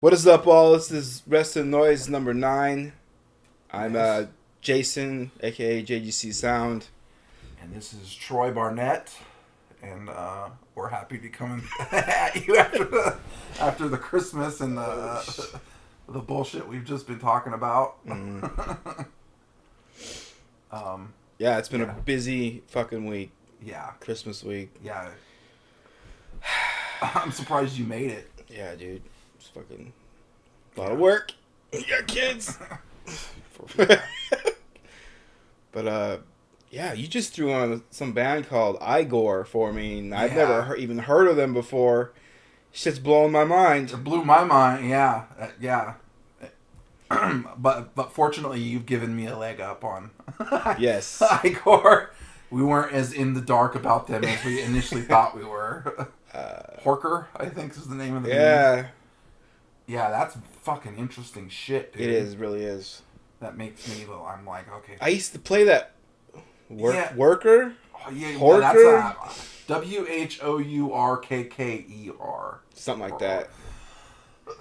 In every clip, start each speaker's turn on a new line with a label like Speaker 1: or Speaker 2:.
Speaker 1: What is up, all? This is Rest in Noise number 9. I'm Jason, aka JGCSOUND.
Speaker 2: And this is Troy Barnett. And we're happy to be coming at you after the Christmas and the bullshit we've just been talking about.
Speaker 1: Yeah, it's been a busy fucking week.
Speaker 2: Yeah.
Speaker 1: Christmas week.
Speaker 2: Yeah. I'm surprised you made it.
Speaker 1: Yeah, dude. It's fucking a lot of work. You got kids. But, yeah, you just threw on some band called igorrr for me. And I've never even heard of them before. Shit's blowing my mind.
Speaker 2: It blew my mind, yeah. Yeah. But fortunately, you've given me a leg up on
Speaker 1: Yes.
Speaker 2: igorrr. We weren't as in the dark about them as we initially thought we were. Horker, I think is the name of the band. Yeah, that's fucking interesting shit, dude.
Speaker 1: It is, really is.
Speaker 2: That makes me, I'm like, okay.
Speaker 1: I used to play that worker?
Speaker 2: Oh, yeah,
Speaker 1: Horker?
Speaker 2: That's WHOURKKER.
Speaker 1: Something like that.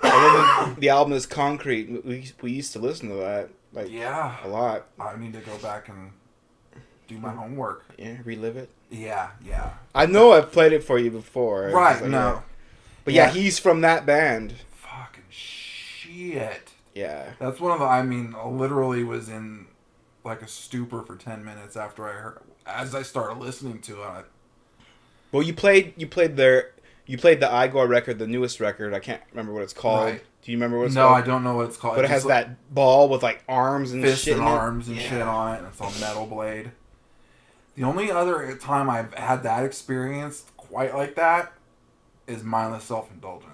Speaker 1: I remember the album is Concrete. We used to listen to that. Like,
Speaker 2: yeah.
Speaker 1: A lot.
Speaker 2: I need to go back and do my homework.
Speaker 1: Yeah, relive it.
Speaker 2: Yeah.
Speaker 1: I know I've played it for you before.
Speaker 2: Right,
Speaker 1: like,
Speaker 2: no.
Speaker 1: Yeah. But yeah, he's from that band.
Speaker 2: Fucking shit.
Speaker 1: Yeah.
Speaker 2: That's one of the, I literally was in like a stupor for 10 minutes after as I started listening to it.
Speaker 1: Well, you played the igorrr record, the newest record. I can't remember what it's called.
Speaker 2: Right.
Speaker 1: Do you remember what it's
Speaker 2: called?
Speaker 1: called?
Speaker 2: No, I don't know what it's called.
Speaker 1: But it has that ball with like arms and
Speaker 2: fists
Speaker 1: shit
Speaker 2: and
Speaker 1: in it.
Speaker 2: arms and shit on it, and it's on metal blade. The only other time I've had that experience quite like that is mindless self-indulgence.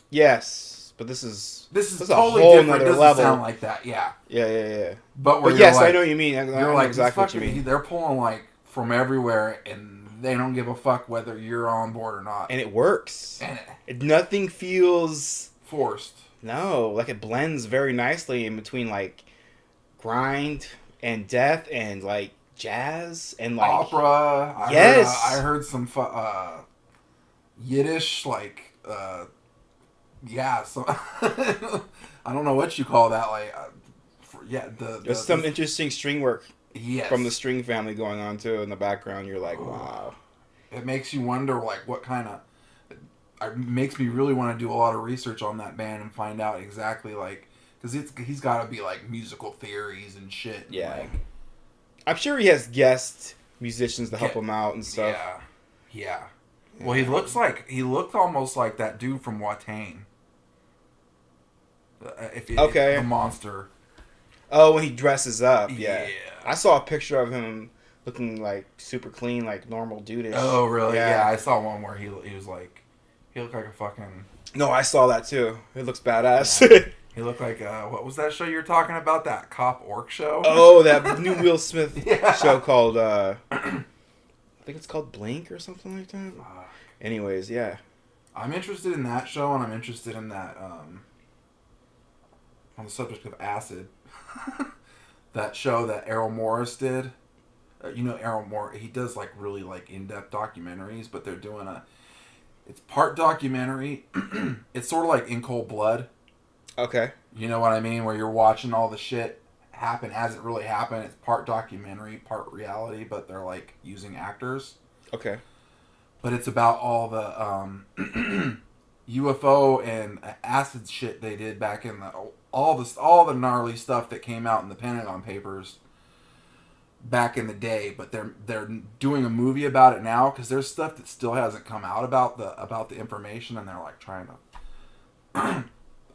Speaker 1: Yes, but this is
Speaker 2: totally
Speaker 1: a whole
Speaker 2: different. It doesn't
Speaker 1: level.
Speaker 2: Sound like that, yeah.
Speaker 1: Yeah.
Speaker 2: But
Speaker 1: yes,
Speaker 2: like,
Speaker 1: I know what you mean. I know
Speaker 2: like,
Speaker 1: exactly what you mean.
Speaker 2: They're pulling like from everywhere, and they don't give a fuck whether you're on board or not.
Speaker 1: And it works.
Speaker 2: And
Speaker 1: nothing feels
Speaker 2: forced.
Speaker 1: No, like it blends very nicely in between like grind and death and like jazz and like
Speaker 2: opera. I heard some Yiddish, like so I don't know what you call that. Like, there's
Speaker 1: some interesting string work.
Speaker 2: Yes.
Speaker 1: From the string family going on too in the background. You're like, wow.
Speaker 2: It makes you wonder, like, what kind of. It makes me really want to do a lot of research on that band and find out exactly, like, because he's got to be like musical theories and shit.
Speaker 1: Yeah.
Speaker 2: Like,
Speaker 1: I'm sure he has guest musicians to help him out and stuff.
Speaker 2: Yeah. Well, he looked almost like that dude from Watain. The monster.
Speaker 1: Oh, when he dresses up, yeah. I saw a picture of him looking like super clean, like normal dude-ish.
Speaker 2: Oh, really? Yeah, I saw one where he was like, he looked like a fucking.
Speaker 1: No, I saw that too. It looks badass.
Speaker 2: Yeah. He looked like what was that show you were talking about? That cop orc show?
Speaker 1: Oh, that new Will Smith show called I think it's called Blink or something like that. Anyways, yeah.
Speaker 2: I'm interested in that show, and I'm interested in that on the subject of acid. That show that Errol Morris did. Errol Morris, he does like really like in-depth documentaries, but they're doing it's part documentary. It's sort of like In Cold Blood.
Speaker 1: Okay.
Speaker 2: You know what I mean? Where you're watching all the shit happen as it really happened. It's part documentary, part reality, but they're like using actors.
Speaker 1: Okay.
Speaker 2: But it's about all the UFO and acid shit they did back in all the gnarly stuff that came out in the Pentagon Papers back in the day. But they're doing a movie about it now because there's stuff that still hasn't come out about the information, and they're like trying to.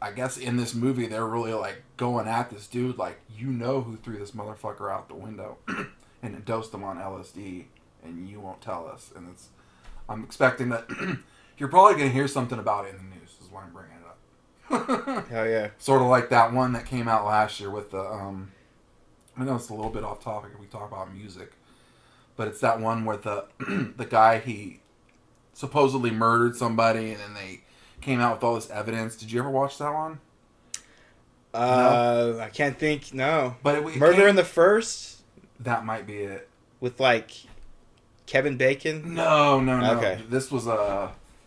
Speaker 2: I guess in this movie they're really like going at this dude like, who threw this motherfucker out the window and dosed him on LSD, and you won't tell us. And I'm expecting that you're probably going to hear something about it in the news, is why I'm bringing it up.
Speaker 1: Hell yeah.
Speaker 2: Sort of like that one that came out last year with the, I know it's a little bit off topic if we talk about music, but it's that one where the guy, he supposedly murdered somebody, and then they came out with all this evidence. Did you ever watch that one?
Speaker 1: No? I can't think, no.
Speaker 2: But
Speaker 1: Murder in the First?
Speaker 2: That might be it.
Speaker 1: With like Kevin Bacon?
Speaker 2: No.
Speaker 1: Okay.
Speaker 2: This was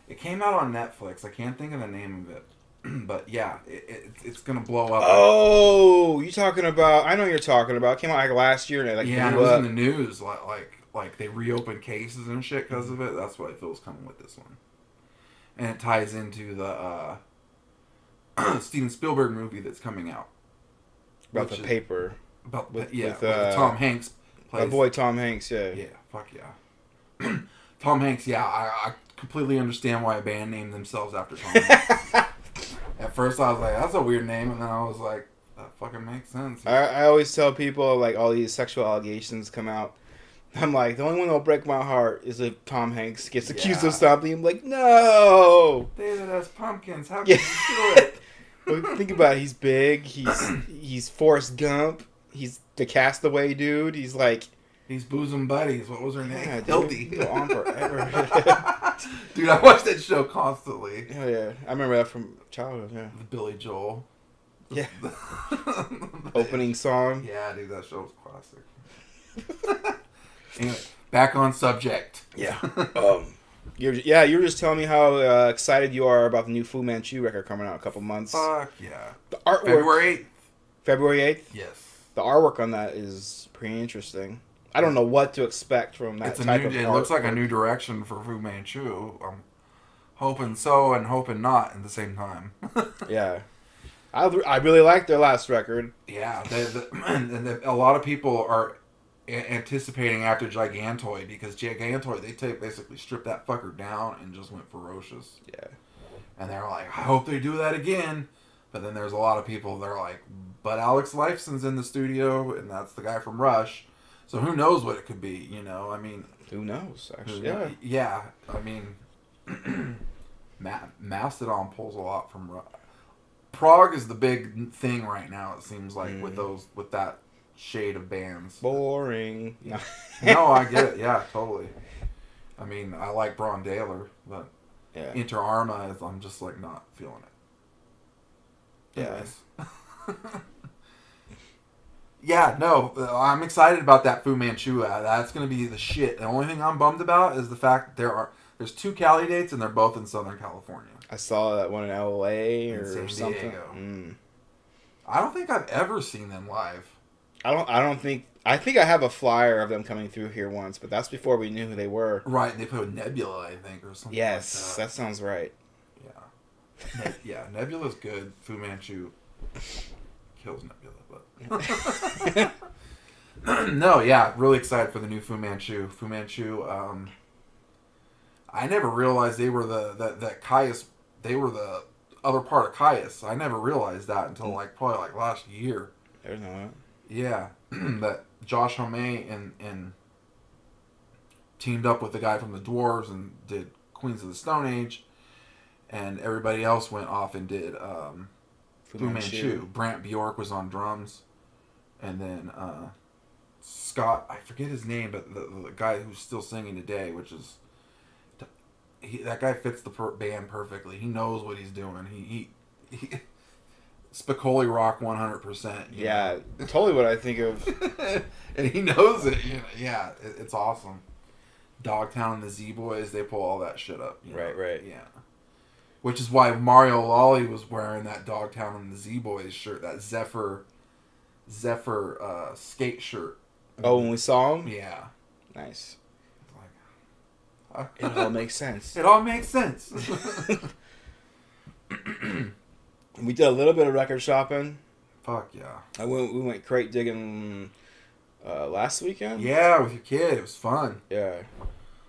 Speaker 2: it came out on Netflix. I can't think of the name of it. But yeah, it's gonna blow up.
Speaker 1: Oh, you talking about? I know you're talking about. It came out like last year and it like
Speaker 2: Yeah, and it
Speaker 1: blew
Speaker 2: was in
Speaker 1: up.
Speaker 2: the news. Like they reopened cases and shit because of it. That's what I feel is coming with this one, and it ties into the Steven Spielberg movie that's coming out
Speaker 1: About the paper
Speaker 2: about
Speaker 1: with
Speaker 2: with Tom Hanks
Speaker 1: my
Speaker 2: plays.
Speaker 1: boy Tom Hanks. Yeah.
Speaker 2: Yeah, fuck yeah. Tom Hanks. Yeah, I completely understand why a band named themselves after Tom Hanks. At first, I was like, "That's a weird name," and then I was like, "That fucking makes sense."
Speaker 1: I always tell people like all these sexual allegations come out. I'm like, the only one that'll break my heart is if Tom Hanks gets accused of something. I'm like, no.
Speaker 2: David has pumpkins. How can
Speaker 1: Yeah.
Speaker 2: you do it?
Speaker 1: Well, think about it. He's big. He's Forrest Gump. He's the Castaway dude. He's like,
Speaker 2: These bosom buddies. What was her name?
Speaker 1: yeah,
Speaker 2: Hildy.
Speaker 1: Go on forever.
Speaker 2: Dude, I watched that show constantly.
Speaker 1: Hell yeah, I remember that from childhood. Yeah.
Speaker 2: The Billy Joel.
Speaker 1: Yeah. Opening song.
Speaker 2: Yeah, dude, that show was classic. Anyway, back on subject.
Speaker 1: Yeah. You were just telling me how excited you are about the new Fu Manchu record coming out in a couple months.
Speaker 2: Fuck yeah.
Speaker 1: The artwork.
Speaker 2: February 8th.
Speaker 1: February 8th?
Speaker 2: Yes.
Speaker 1: The artwork on that is pretty interesting. I don't know what to expect from that type of art.
Speaker 2: It looks like a new direction for Fu Manchu. I'm hoping so and hoping not at the same time.
Speaker 1: Yeah. I really liked their last record.
Speaker 2: Yeah. A lot of people are anticipating after Gigantoid, because Gigantoid, they basically stripped that fucker down and just went ferocious.
Speaker 1: Yeah.
Speaker 2: And they're like, I hope they do that again. But then there's a lot of people that are like, but Alex Lifeson's in the studio, and that's the guy from Rush. So who knows what it could be, you know? I mean...
Speaker 1: Who knows, actually.
Speaker 2: Yeah. I mean... Mastodon pulls a lot from Rush. Prog is the big thing right now, it seems like, with that shade of bands.
Speaker 1: Boring.
Speaker 2: No, I get it. Yeah, totally. I mean, I like Braun Daler, but Inter Arma, I'm just like not feeling it.
Speaker 1: Yes.
Speaker 2: Yeah, no, I'm excited about that Fu Manchu. That's going to be the shit. The only thing I'm bummed about is the fact there's 2 Cali dates and they're both in Southern California.
Speaker 1: I saw that one in LA or
Speaker 2: San
Speaker 1: something.
Speaker 2: Diego. I don't think I've ever seen them live.
Speaker 1: I think I have a flyer of them coming through here once, but that's before we knew who they were.
Speaker 2: Right, and they played with Nebula, I think, or something.
Speaker 1: Yes,
Speaker 2: like
Speaker 1: that sounds right.
Speaker 2: Yeah. Yeah, Nebula's good. Fu Manchu kills Nebula, but no, yeah, really excited for the new Fu Manchu. Fu Manchu. I never realized they were that Caius. They were the other part of Caius. I never realized that until probably last year.
Speaker 1: There's no one.
Speaker 2: Yeah, that Josh Homme and teamed up with the guy from the Dwarves and did Queens of the Stone Age, and everybody else went off and did Fu Manchu. Brant Bjork was on drums, and then Scott, I forget his name, but the guy who's still singing today, which is that guy fits the band perfectly. He knows what he's doing. He Spicoli rock 100%.
Speaker 1: Yeah, totally what I think of.
Speaker 2: And he knows it. You know? Yeah, it's awesome. Dogtown and the Z-Boys, they pull all that shit up.
Speaker 1: Right.
Speaker 2: Yeah. Which is why Mario Lawley was wearing that Dogtown and the Z-Boys shirt, that Zephyr skate shirt.
Speaker 1: Oh, when we saw him?
Speaker 2: Yeah.
Speaker 1: Nice. It all makes sense.
Speaker 2: It all makes sense.
Speaker 1: We did a little bit of record shopping.
Speaker 2: Fuck yeah.
Speaker 1: We went crate digging last weekend.
Speaker 2: Yeah, with your kid. It was fun.
Speaker 1: Yeah.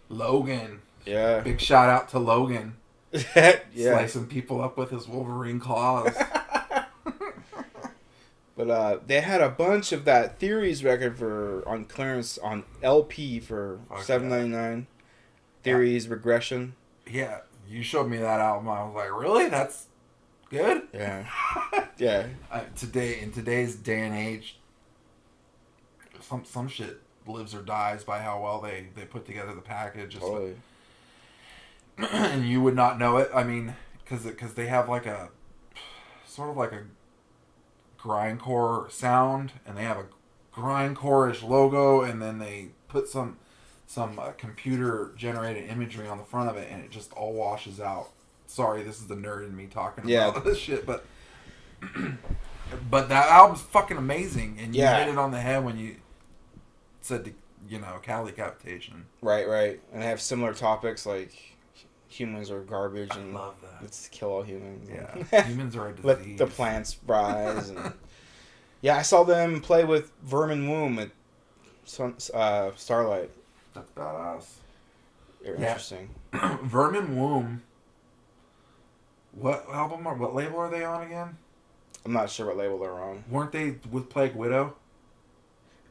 Speaker 2: Logan.
Speaker 1: Yeah.
Speaker 2: Big shout out to Logan.
Speaker 1: Yeah.
Speaker 2: Slicing people up with his Wolverine claws.
Speaker 1: But they had a bunch of that Theories record on clearance on LP for $7.99. Theories Regression.
Speaker 2: Yeah, you showed me that album. I was like, really? That's good?
Speaker 1: Yeah. Yeah.
Speaker 2: In today's day and age, some shit lives or dies by how well they put together the package.
Speaker 1: Totally.
Speaker 2: And you would not know it. I mean, because they have like a sort of like a grindcore sound, and they have a grindcore-ish logo, and then they put some computer generated imagery on the front of it, and it just all washes out Sorry, this is the nerd in me talking
Speaker 1: Yeah.
Speaker 2: about this shit, but that album's fucking amazing, and you
Speaker 1: Yeah.
Speaker 2: hit it on the head when you said, cow decapitation.
Speaker 1: Right. And they have similar topics like humans are garbage and
Speaker 2: love that.
Speaker 1: let's kill all humans.
Speaker 2: Yeah, humans are a disease.
Speaker 1: Let the plants rise. And yeah, I saw them play with Vermin Womb at Starlight.
Speaker 2: That's badass.
Speaker 1: They're interesting.
Speaker 2: Vermin Womb. What album or what label are they on again?
Speaker 1: I'm not sure what label they're on.
Speaker 2: Weren't they with Plague Widow?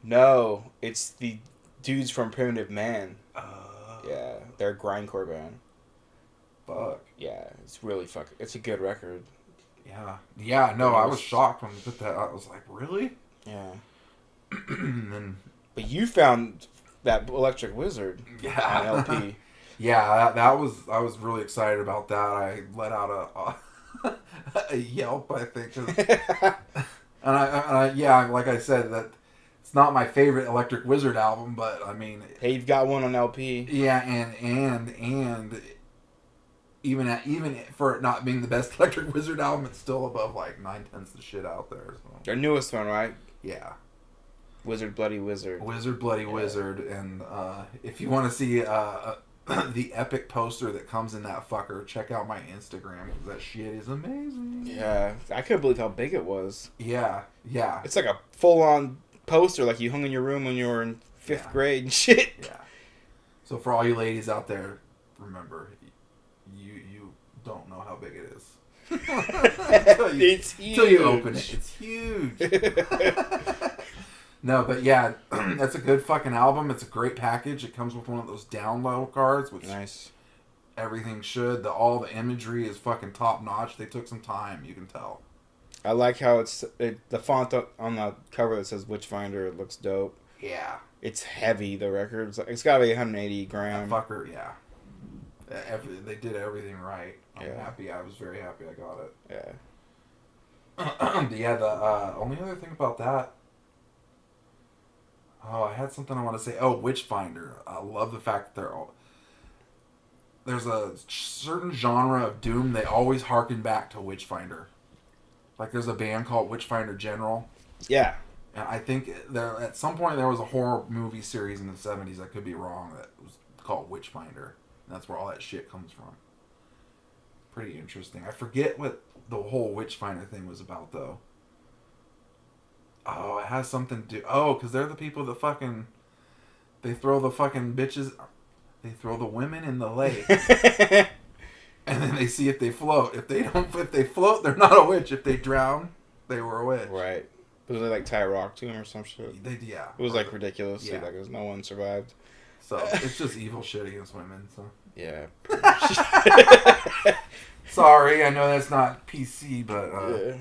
Speaker 1: No, it's the dudes from Primitive Man. Yeah, they're a grindcore band.
Speaker 2: Fuck.
Speaker 1: Yeah, it's really it's a good record.
Speaker 2: Yeah. No, I was shocked when they put that out. I was like, really?
Speaker 1: Yeah.
Speaker 2: And then,
Speaker 1: but you found that Electric Wizard on LP.
Speaker 2: Yeah, I was really excited about that. I let out a yelp, I think. and I like I said, that it's not my favorite Electric Wizard album, but I mean,
Speaker 1: hey, you've got one on LP.
Speaker 2: Yeah, and even for it not being the best Electric Wizard album, it's still above like 9/10 of shit out there. So.
Speaker 1: Their newest one, right?
Speaker 2: Yeah.
Speaker 1: Wizard Bloody Wizard.
Speaker 2: Wizard Bloody Wizard, and if you want to see the epic poster that comes in that fucker, check out my Instagram, because that shit is amazing.
Speaker 1: Yeah, I couldn't believe how big it was.
Speaker 2: Yeah.
Speaker 1: It's like a full-on poster like you hung in your room when you were in 5th grade and shit.
Speaker 2: Yeah. So for all you ladies out there, remember, you don't know how big it is.
Speaker 1: It's huge.
Speaker 2: Until you open it. It's huge. No, but yeah, that's a good fucking album. It's a great package. It comes with one of those download cards, which
Speaker 1: nice.
Speaker 2: Everything should. All the imagery is fucking top notch. They took some time, you can tell.
Speaker 1: I like how the font on the cover that says Witchfinder. It looks dope.
Speaker 2: Yeah.
Speaker 1: It's heavy, the record. It's got to be 180 grams.
Speaker 2: That fucker, yeah. They did everything right. I'm happy. I was very happy I got it.
Speaker 1: Yeah.
Speaker 2: The only other thing about that. Oh, I had something I want to say. Oh, Witchfinder. I love the fact that there's a certain genre of doom. They always harken back to Witchfinder. Like there's a band called Witchfinder General.
Speaker 1: Yeah.
Speaker 2: And I think at some point there was a horror movie series in the 70s, I could be wrong, that was called Witchfinder. And that's where all that shit comes from. Pretty interesting. I forget what the whole Witchfinder thing was about, though. Oh, it has something to do... Oh, because they're the people that fucking... They throw the fucking bitches... They throw the women in the lake. And then they see if they float. If they float, they're not a witch. If they drown, they were a witch.
Speaker 1: Right. Was they like tie a rock to him or some shit?
Speaker 2: Yeah.
Speaker 1: It was like ridiculous.
Speaker 2: Yeah.
Speaker 1: Like no one survived.
Speaker 2: So it's just evil shit against women. So
Speaker 1: yeah.
Speaker 2: Sorry, I know that's not PC, but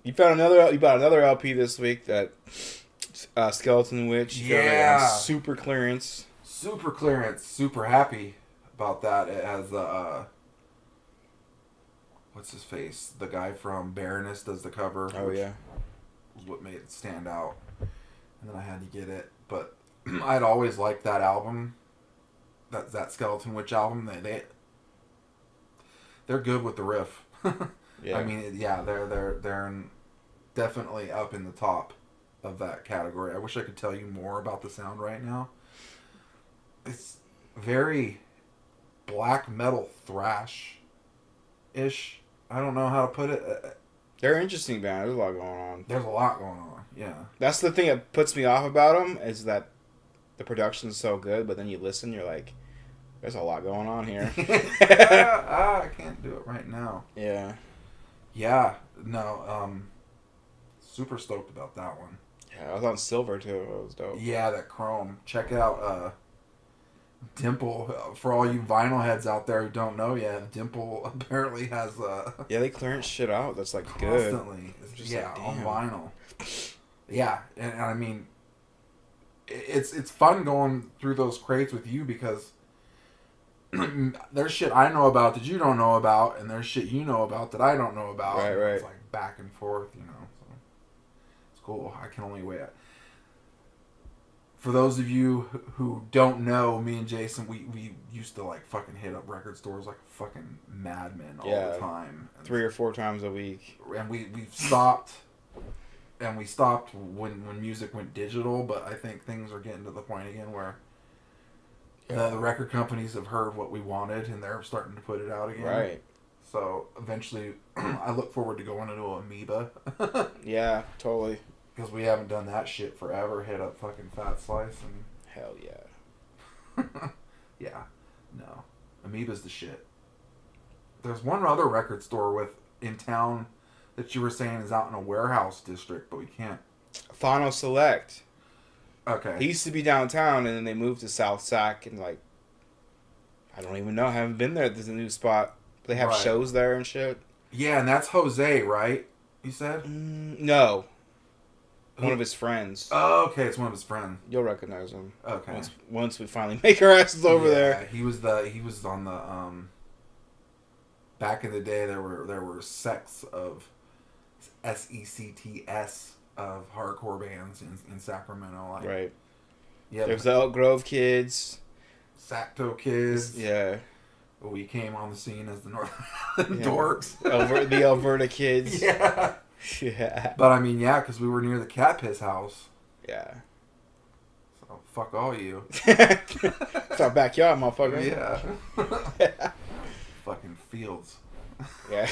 Speaker 1: you bought another LP this week, that Skeletonwitch.
Speaker 2: Yeah.
Speaker 1: Super clearance.
Speaker 2: Super clearance. Super happy about that. It has what's his face? The guy from Baroness does the cover.
Speaker 1: Oh yeah.
Speaker 2: Was what made it stand out. And then I had to get it, but I'd always liked that album. That Skeletonwitch album. They're good with the riff.
Speaker 1: Yeah.
Speaker 2: I mean, yeah, they're definitely up in the top of that category. I wish I could tell you more about the sound right now. It's very black metal thrash-ish. I don't know how to put it.
Speaker 1: They're an interesting band. There's a lot going on.
Speaker 2: There's a lot going on, yeah.
Speaker 1: That's the thing that puts me off about them, is that the production's so good, but then you listen, you're like, there's a lot going on here.
Speaker 2: I can't do it right now.
Speaker 1: Yeah.
Speaker 2: Yeah, no, super stoked about that one.
Speaker 1: Yeah, I was on silver too. It was dope.
Speaker 2: Yeah, that chrome. Check out Dimple. For all you vinyl heads out there who don't know yet, Dimple apparently has
Speaker 1: yeah, they clearance shit out. That's like
Speaker 2: constantly.
Speaker 1: Good.
Speaker 2: Yeah, on vinyl. Yeah, and I mean, it's fun going through those crates with you, because there's shit I know about that you don't know about, and there's shit you know about that I don't know about.
Speaker 1: Right.
Speaker 2: It's like back and forth, So it's cool. I can only wait. For those of you who don't know, me and Jason, we used to like fucking hit up record stores like fucking madmen all the time. And
Speaker 1: 3 or 4 times a week.
Speaker 2: And we stopped. And we stopped when music went digital, but I think things are getting to the point again where the record companies have heard what we wanted and they're starting to put it out again.
Speaker 1: Right.
Speaker 2: So eventually, I look forward to going into Amoeba.
Speaker 1: Yeah, totally.
Speaker 2: Because we haven't done that shit forever. Hit up fucking Fat Slice and...
Speaker 1: Hell yeah.
Speaker 2: Yeah. No. Amoeba's the shit. There's one other record store in town that you were saying is out in a warehouse district, but we can't...
Speaker 1: Final Select.
Speaker 2: Okay.
Speaker 1: He used to be downtown, and then they moved to South Sac, and like... I don't even know. I haven't been there. There's a new spot. They have shows there and shit.
Speaker 2: Yeah, and that's Jose, right? You said?
Speaker 1: No. One of his friends.
Speaker 2: Oh, okay, it's one of his friends.
Speaker 1: You'll recognize him.
Speaker 2: Okay.
Speaker 1: Once we finally make our asses over there.
Speaker 2: He was on the back in the day there were sects of SECTS of hardcore bands in Sacramento. Like,
Speaker 1: right.
Speaker 2: Yeah.
Speaker 1: There's the Elk Grove Kids.
Speaker 2: Sacto Kids.
Speaker 1: Yeah.
Speaker 2: We came on the scene as the North Dorks.
Speaker 1: The Alberta Kids.
Speaker 2: Yeah.
Speaker 1: Yeah.
Speaker 2: But I mean, yeah, because we were near the Cat Piss house.
Speaker 1: Yeah.
Speaker 2: So fuck all you.
Speaker 1: It's our backyard, motherfucker.
Speaker 2: Yeah. Fucking fields.
Speaker 1: Yeah.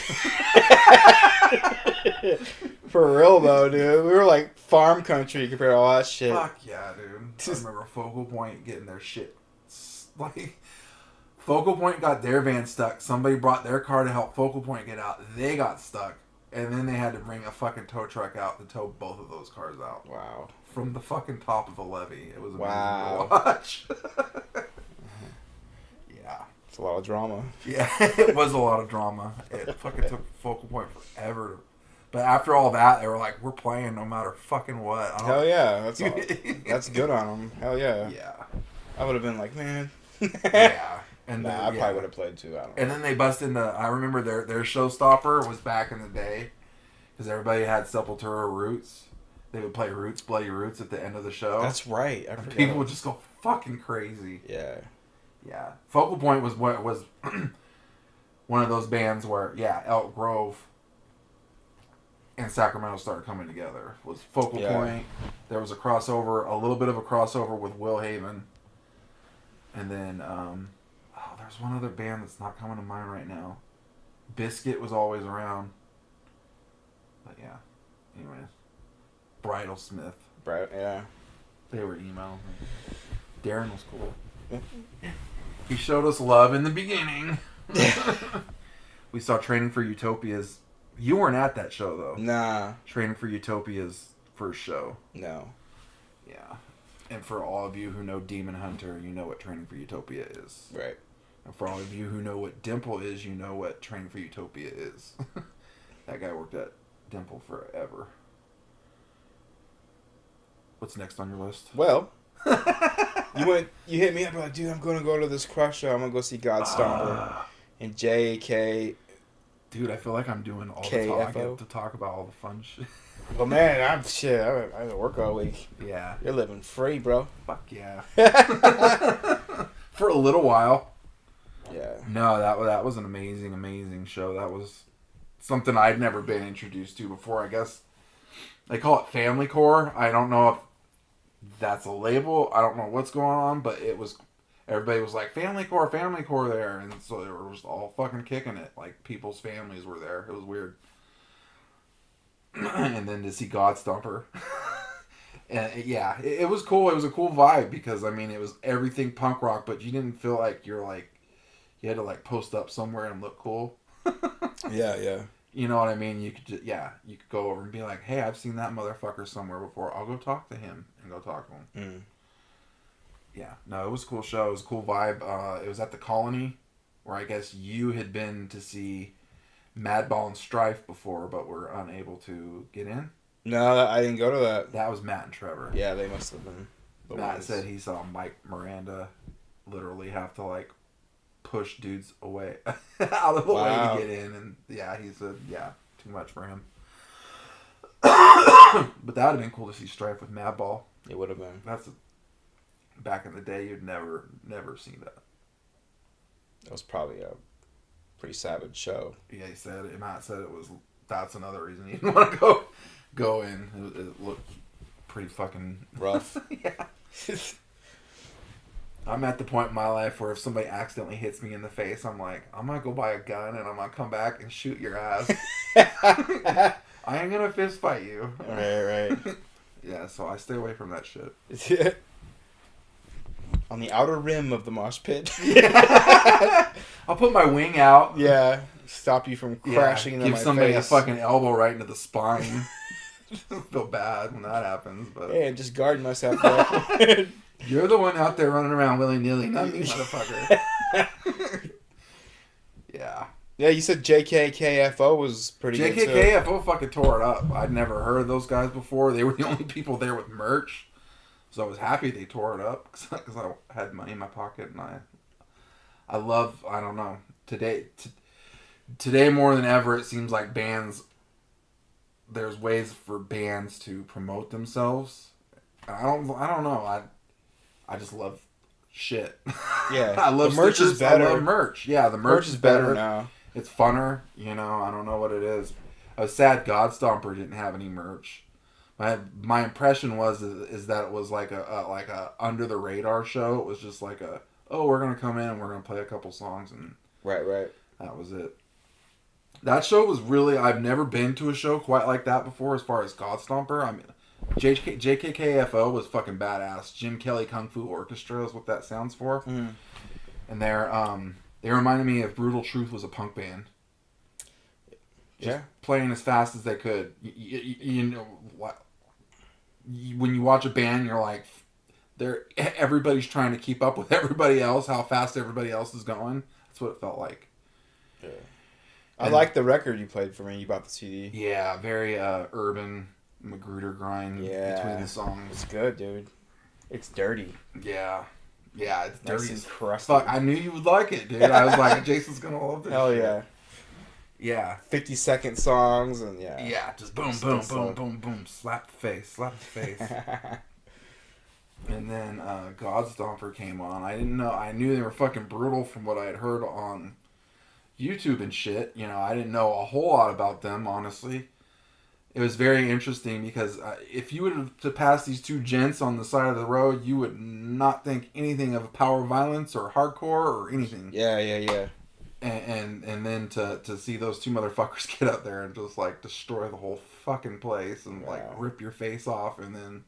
Speaker 1: For real though, dude. We were like farm country compared to all that shit.
Speaker 2: Fuck yeah, dude. I remember Focal Point getting their shit. Like, Focal Point got their van stuck. Somebody brought their car to help Focal Point get out. They got stuck. And then they had to bring a fucking tow truck out to tow both of those cars out.
Speaker 1: Wow.
Speaker 2: From the fucking top of a levee. It was amazing
Speaker 1: to
Speaker 2: watch. Yeah.
Speaker 1: It's a lot of drama.
Speaker 2: Yeah, it was a lot of drama. It fucking took Focal Point forever. But after all that, they were like, we're playing no matter fucking what.
Speaker 1: Hell yeah. That's good on them. Hell yeah.
Speaker 2: Yeah.
Speaker 1: I would have been like, man.
Speaker 2: Yeah. And
Speaker 1: I probably would have played too. I don't know.
Speaker 2: And then they busted into... I remember their showstopper was back in the day. Because everybody had Sepultura Roots. They would play Roots, Bloody Roots at the end of the show.
Speaker 1: That's right. I forgot.
Speaker 2: People would just go fucking crazy.
Speaker 1: Yeah.
Speaker 2: Yeah. Focal Point was what was one of those bands where, Elk Grove and Sacramento started coming together. Was Focal Point. There was a little bit of a crossover with Will Haven. And then... there's one other band that's not coming to mind right now. Biscuit was always around. But yeah. Anyways. Bridal Smith.
Speaker 1: Yeah.
Speaker 2: They were emo. Darren was cool. He showed us love in the beginning. We saw Training for Utopia's... You weren't at that show, though.
Speaker 1: Nah.
Speaker 2: Training for Utopia's first show.
Speaker 1: No.
Speaker 2: Yeah. And for all of you who know Demon Hunter, you know what Training for Utopia is.
Speaker 1: Right.
Speaker 2: And for all of you who know what Dimple is, you know what Training for Utopia is. That guy worked at Dimple forever. What's next on your list?
Speaker 1: Well, you hit me up like, dude, I'm gonna go to this Crush show. I'm gonna go see Godstomper and JK.
Speaker 2: Dude, I feel like I'm doing all the talk. I get to talk about all the fun shit.
Speaker 1: Well, man, I had to work all week.
Speaker 2: Yeah.
Speaker 1: You're living free, bro.
Speaker 2: Fuck yeah. For a little while.
Speaker 1: Yeah.
Speaker 2: No, that was an amazing, amazing show. That was something I'd never been introduced to before. I guess they call it family core. I don't know if that's a label. I don't know what's going on, but it was... Everybody was like, family core there. And so they were just all fucking kicking it. Like, people's families were there. It was weird. And then to see Godstomper. And it was cool. It was a cool vibe because, I mean, it was everything punk rock, but you didn't feel like you had to, like, post up somewhere and look cool.
Speaker 1: Yeah.
Speaker 2: You know what I mean? You could just, you could go over and be like, hey, I've seen that motherfucker somewhere before. I'll go talk to him and go talk to him.
Speaker 1: Mm.
Speaker 2: Yeah, no, it was a cool show. It was a cool vibe. It was at the Colony, where I guess you had been to see Madball and Strife before, but were unable to get in.
Speaker 1: No, I didn't go to that.
Speaker 2: That was Matt and Trevor.
Speaker 1: Yeah, they must have been.
Speaker 2: Matt said he saw Mike Miranda literally have to, like, push dudes away out of the way to get in, and he said, too much for him. But that would have been cool to see Strife with Madball.
Speaker 1: It would have been.
Speaker 2: That's a back in the day, you'd never see that.
Speaker 1: It was probably a pretty savage show.
Speaker 2: Yeah, Matt said it was. That's another reason he didn't want to go in. It looked pretty fucking
Speaker 1: Rough.
Speaker 2: Yeah. I'm at the point in my life where if somebody accidentally hits me in the face, I'm like, I'm gonna go buy a gun and I'm gonna come back and shoot your ass. I ain't gonna fist fight you.
Speaker 1: Right.
Speaker 2: Yeah, so I stay away from that shit.
Speaker 1: On the outer rim of the mosh pit.
Speaker 2: I'll put my wing out.
Speaker 1: Yeah. Stop you from crashing into my face.
Speaker 2: Give somebody a fucking elbow right into the spine. I feel bad when that happens, but
Speaker 1: hey, just guard myself there.
Speaker 2: You're the one out there running around willy-nilly, not me, motherfucker. Yeah.
Speaker 1: Yeah, you said JKKFO was pretty good too.
Speaker 2: JKKFO fucking tore it up. I'd never heard of those guys before. They were the only people there with merch. So I was happy they tore it up because I had money in my pocket and I love, I don't know, today more than ever it seems like there's ways for bands to promote themselves. I don't know. I just love shit.
Speaker 1: Yeah.
Speaker 2: I love
Speaker 1: the merch
Speaker 2: stickers.
Speaker 1: is better.
Speaker 2: I love merch. Yeah, the merch is
Speaker 1: better now.
Speaker 2: It's funner, I don't know what it is. I was sad Godstomper didn't have any merch. My impression is that it was like a under the radar show. It was just like we're gonna come in and we're gonna play a couple songs and
Speaker 1: right.
Speaker 2: That was it. That show was really, I've never been to a show quite like that before as far as Godstomper. I mean, JKKFO was fucking badass. Jim Kelly Kung Fu Orchestra is what that sounds for.
Speaker 1: Mm.
Speaker 2: And they reminded me of Brutal Truth was a punk band. Just playing as fast as they could. You know what? When you watch a band, you're like, everybody's trying to keep up with everybody else, how fast everybody else is going. That's what it felt like.
Speaker 1: Yeah. I like the record you played for me. You bought the CD.
Speaker 2: Yeah, very urban Magruder grind between the songs.
Speaker 1: It's good, dude. It's dirty.
Speaker 2: Yeah, it's dirty
Speaker 1: nice
Speaker 2: as
Speaker 1: crusty.
Speaker 2: fuck. I knew you would like it, dude. I was like, Jason's gonna love this.
Speaker 1: Hell
Speaker 2: shit.
Speaker 1: yeah.
Speaker 2: Yeah.
Speaker 1: 50-second songs and
Speaker 2: Yeah, just boom, boom, boom, boom, boom. Slap the face. And then Godstomper came on. I didn't know. I knew they were fucking brutal from what I had heard on YouTube and shit. I didn't know a whole lot about them, honestly. It was very interesting because if you were to pass these two gents on the side of the road, you would not think anything of power violence or hardcore or anything.
Speaker 1: Yeah.
Speaker 2: And then to see those two motherfuckers get up there and just like destroy the whole fucking place and like rip your face off, and then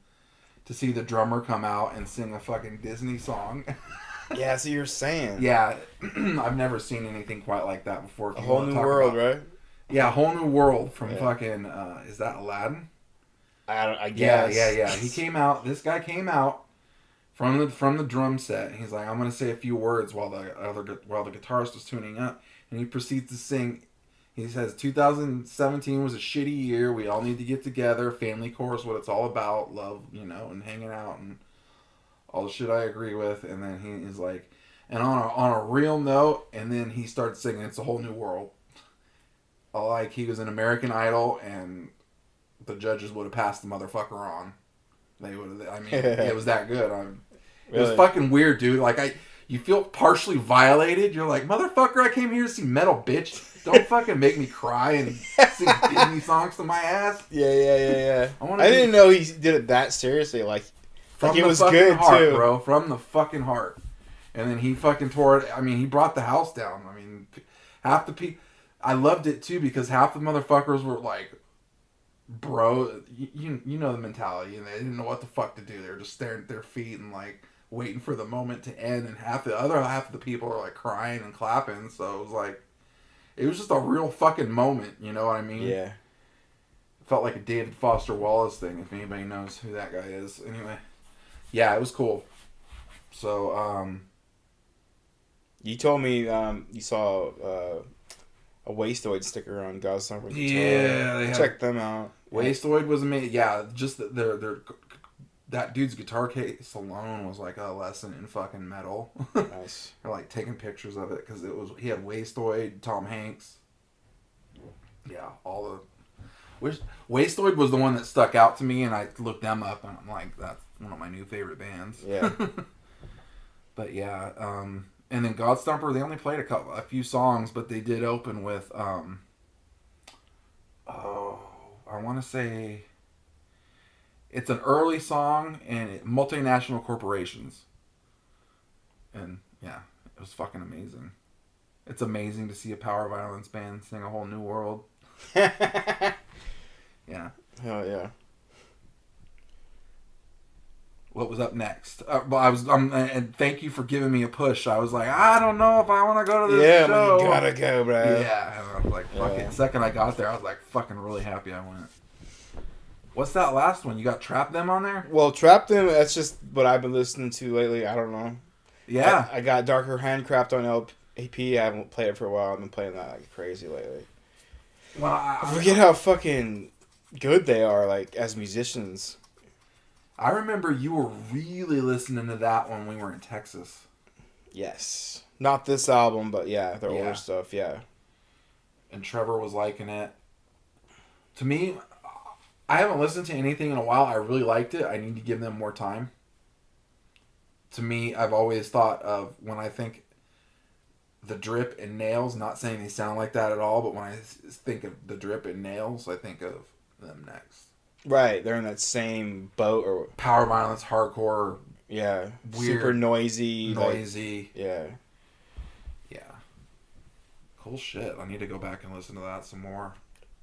Speaker 2: to see the drummer come out and sing a fucking Disney song.
Speaker 1: Yeah, so you're saying.
Speaker 2: Yeah, I've never seen anything quite like that before.
Speaker 1: A whole new world, right?
Speaker 2: Yeah, a whole new world from fucking. Is that Aladdin?
Speaker 1: I guess.
Speaker 2: Yeah. He came out. This guy came out from the drum set. He's like, I'm gonna say a few words while the guitarist was tuning up, and he proceeds to sing. He says, 2017 was a shitty year. We all need to get together. Family core is what it's all about. Love, and hanging out and all the shit I agree with. And then he is like, and on a real note, and then he starts singing It's a Whole New World. Like he was an American Idol, and the judges would have passed the motherfucker on. They would have. I mean, it was that good. It was fucking weird, dude. Like you feel partially violated. You're like, motherfucker, I came here to see metal, bitch. Don't fucking make me cry and sing Disney songs to my ass.
Speaker 1: Yeah. I didn't know he did it that seriously. Like it was good
Speaker 2: heart,
Speaker 1: too,
Speaker 2: bro. From the fucking heart. And then he fucking tore it. I mean, he brought the house down. I mean, half the people. I loved it too because half the motherfuckers were like, bro, you know the mentality, and they didn't know what the fuck to do. They were just staring at their feet and like waiting for the moment to end. And half of the people are like crying and clapping. So it was like. It was just a real fucking moment, you know what I mean?
Speaker 1: Yeah.
Speaker 2: It felt like a David Foster Wallace thing, if anybody knows who that guy is. Anyway. Yeah, it was cool. So,
Speaker 1: you told me you saw a Wastoid sticker on Godstomper.
Speaker 2: Yeah.
Speaker 1: Check them out.
Speaker 2: Wastoid was amazing. Yeah, just their that dude's guitar case alone was like a lesson in fucking metal.
Speaker 1: Nice.
Speaker 2: Or like taking pictures of it because he had Wastoid, Tom Hanks. Yeah, Wastoid was the one that stuck out to me, and I looked them up, and I'm like, that's one of my new favorite bands.
Speaker 1: Yeah.
Speaker 2: But yeah, and then Godstomper, they only played a few songs, but they did open with oh, I want to say it's an early song and multinational corporations, and yeah, it was fucking amazing. It's amazing to see a power violence band sing a whole new world. Yeah.
Speaker 1: Hell yeah.
Speaker 2: What was up next? Well, and thank you for giving me a push. I was like, I don't know if I want to go to this show.
Speaker 1: You gotta go, bro.
Speaker 2: Yeah, and I was like, fuck it. The second I got there, I was like, fucking really happy I went. What's that last one? You got Trap Them on there?
Speaker 1: Well, Trap Them, that's just what I've been listening to lately. I don't know.
Speaker 2: Yeah.
Speaker 1: I got Darker Handcraft on LP. I haven't played it for a while. I've been playing that like crazy lately.
Speaker 2: Well,
Speaker 1: I forget how fucking good they are, like, as musicians.
Speaker 2: I remember you were really listening to that when we were in Texas.
Speaker 1: Yes. Not this album, but yeah, their older stuff, yeah.
Speaker 2: And Trevor was liking it. To me, I haven't listened to anything in a while. I really liked it. I need to give them more time. To me, I've always thought of, when I think The Drip and Nails, not saying they sound like that at all, but when I think of The Drip and Nails, I think of them next.
Speaker 1: Right, they're in that same boat, or
Speaker 2: power violence, hardcore,
Speaker 1: yeah,
Speaker 2: weird,
Speaker 1: super noisy,
Speaker 2: like,
Speaker 1: yeah.
Speaker 2: Cool shit. I need to go back and listen to that some more.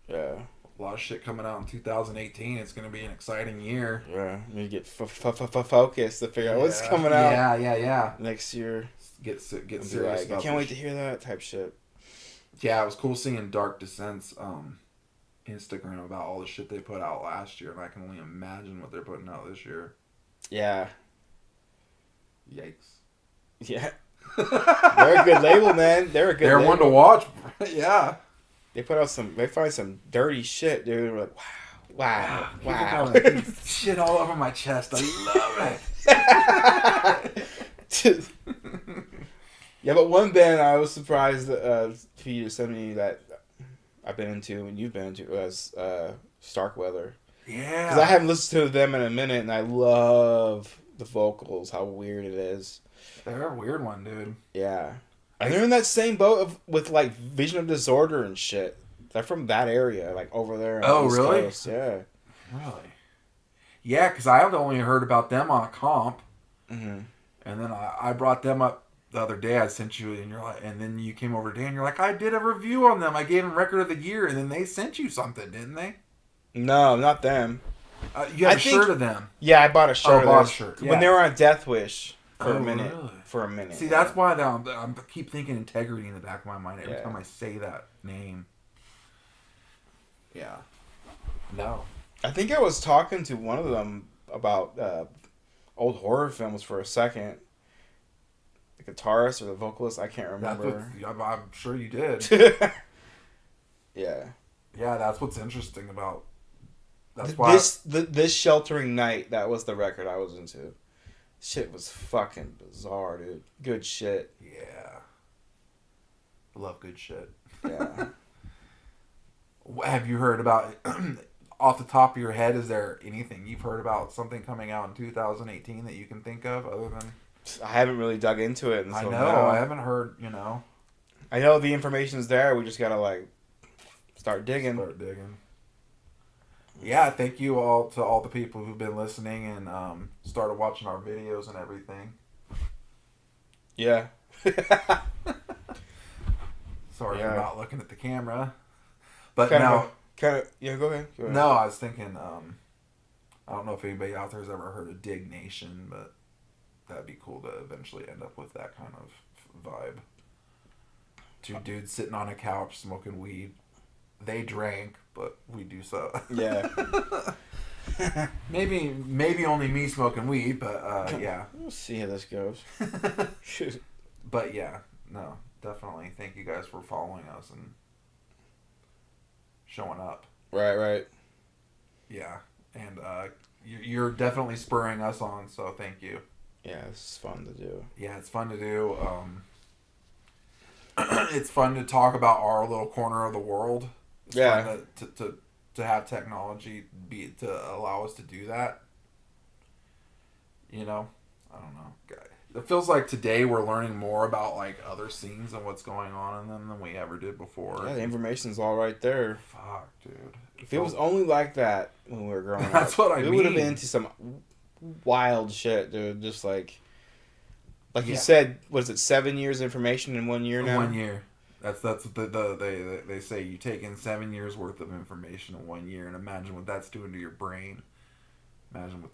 Speaker 1: Yeah,
Speaker 2: a lot of shit coming out in 2018. It's going to be an exciting year.
Speaker 1: Yeah, you need to get focused to figure out what's coming out.
Speaker 2: Yeah.
Speaker 1: Next year,
Speaker 2: get serious.
Speaker 1: Like, I can't wait to hear that type shit.
Speaker 2: Yeah, it was cool seeing Dark Descent's Instagram about all the shit they put out last year, and I can only imagine what they're putting out this year.
Speaker 1: Yeah.
Speaker 2: Yikes.
Speaker 1: Yeah. They're a good label, man. They're
Speaker 2: label. One to watch. Yeah.
Speaker 1: They put out they find some dirty shit, dude. We're like, wow.
Speaker 2: Shit all over my chest. I love
Speaker 1: it. Yeah, but one band I was surprised for you to send me that I've been into and you've been into was Starkweather.
Speaker 2: Yeah.
Speaker 1: Because I haven't listened to them in a minute, and I love the vocals, how weird it is.
Speaker 2: They're a weird one, dude.
Speaker 1: Yeah. And they're in that same boat with, like, Vision of Disorder and shit. They're from that area, like, over there on the East
Speaker 2: really?
Speaker 1: Coast. Yeah.
Speaker 2: Really? Yeah, because I had only heard about them on a comp.
Speaker 1: Mm-hmm.
Speaker 2: And then I brought them up the other day. I sent you, and you're like, and then you came over today, and you're like, I did a review on them. I gave them Record of the Year, and then they sent you something, didn't they?
Speaker 1: No, not them.
Speaker 2: You had a shirt of them.
Speaker 1: Yeah, I bought a shirt.
Speaker 2: Bought a shirt. Yeah.
Speaker 1: When they were on Death Wish for a minute.
Speaker 2: Really?
Speaker 1: For a minute.
Speaker 2: See, that's why I keep thinking Integrity in the back of my mind every time I say that name. Yeah. No.
Speaker 1: I think I was talking to one of them about old horror films for a second. The guitarist or the vocalist, I can't remember.
Speaker 2: I'm sure you did.
Speaker 1: Yeah.
Speaker 2: Yeah, that's what's interesting about. That's why
Speaker 1: this Sheltering Night, that was the record I was into. Shit was fucking bizarre, dude. Good shit.
Speaker 2: Yeah. Love good shit.
Speaker 1: Yeah.
Speaker 2: Have you heard about, off the top of your head, is there anything you've heard about something coming out in 2018 that you can think of other than...
Speaker 1: I haven't really dug into it.
Speaker 2: I know. I haven't heard,
Speaker 1: I know the information's there. We just gotta, like, start digging.
Speaker 2: Yeah, thank you all to all the people who've been listening and started watching our videos and everything.
Speaker 1: Yeah.
Speaker 2: Sorry for not looking at the camera. But
Speaker 1: yeah, go ahead.
Speaker 2: No, I was thinking, I don't know if anybody out there has ever heard of Dig Nation, but that'd be cool to eventually end up with that kind of vibe. Two dudes sitting on a couch smoking weed. They drank, but we do so.
Speaker 1: Yeah.
Speaker 2: maybe only me smoking weed, but yeah.
Speaker 1: We'll see how this goes.
Speaker 2: But yeah, no, definitely. Thank you guys for following us and showing up.
Speaker 1: Right.
Speaker 2: Yeah, and you're definitely spurring us on, so thank you.
Speaker 1: Yeah, it's fun to do.
Speaker 2: Yeah, it's fun to do. It's fun to talk about our little corner of the world. It's fun to have technology to allow us to do that. I don't know. It feels like today we're learning more about like other scenes and what's going on in them than we ever did before.
Speaker 1: Yeah, the information's all right there.
Speaker 2: Fuck, dude.
Speaker 1: If it was only like that when we were growing up,
Speaker 2: that's what I mean.
Speaker 1: We would have been into some wild shit, dude. Just like
Speaker 2: Yeah.
Speaker 1: you said, what is it? 7 years information in 1 year now.
Speaker 2: 1 year. That's what they say. You take in 7 years worth of information in 1 year, and imagine what that's doing to your brain. Imagine what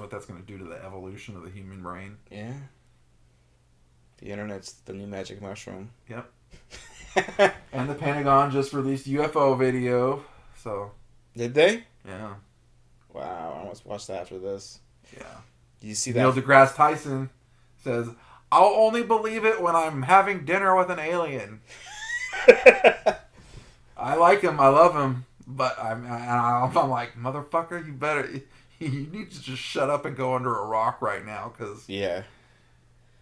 Speaker 2: that's going to do to the evolution of the human brain.
Speaker 1: Yeah. The internet's the new magic mushroom.
Speaker 2: Yep. And the Pentagon just released UFO video. So.
Speaker 1: Did they?
Speaker 2: Yeah.
Speaker 1: Wow, I must watch that after this.
Speaker 2: Yeah.
Speaker 1: Do you see that?
Speaker 2: Neil deGrasse Tyson says, "I'll only believe it when I'm having dinner with an alien." I like him. I love him. But I'm like, motherfucker, you need to just shut up and go under a rock right now, because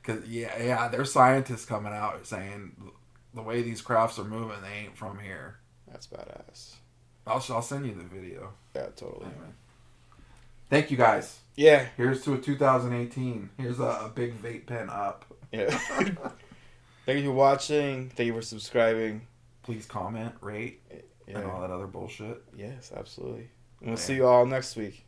Speaker 2: there's scientists coming out saying the way these crafts are moving, they ain't from here.
Speaker 1: That's badass.
Speaker 2: I'll send you the video.
Speaker 1: Yeah, totally.
Speaker 2: Anyway. Thank you guys.
Speaker 1: Yeah.
Speaker 2: Here's to a 2018. Here's a big vape pen up.
Speaker 1: Yeah. Thank you for watching. Thank you for subscribing.
Speaker 2: Please comment, rate, and all that other bullshit.
Speaker 1: Yes, absolutely. And we'll see you all next week.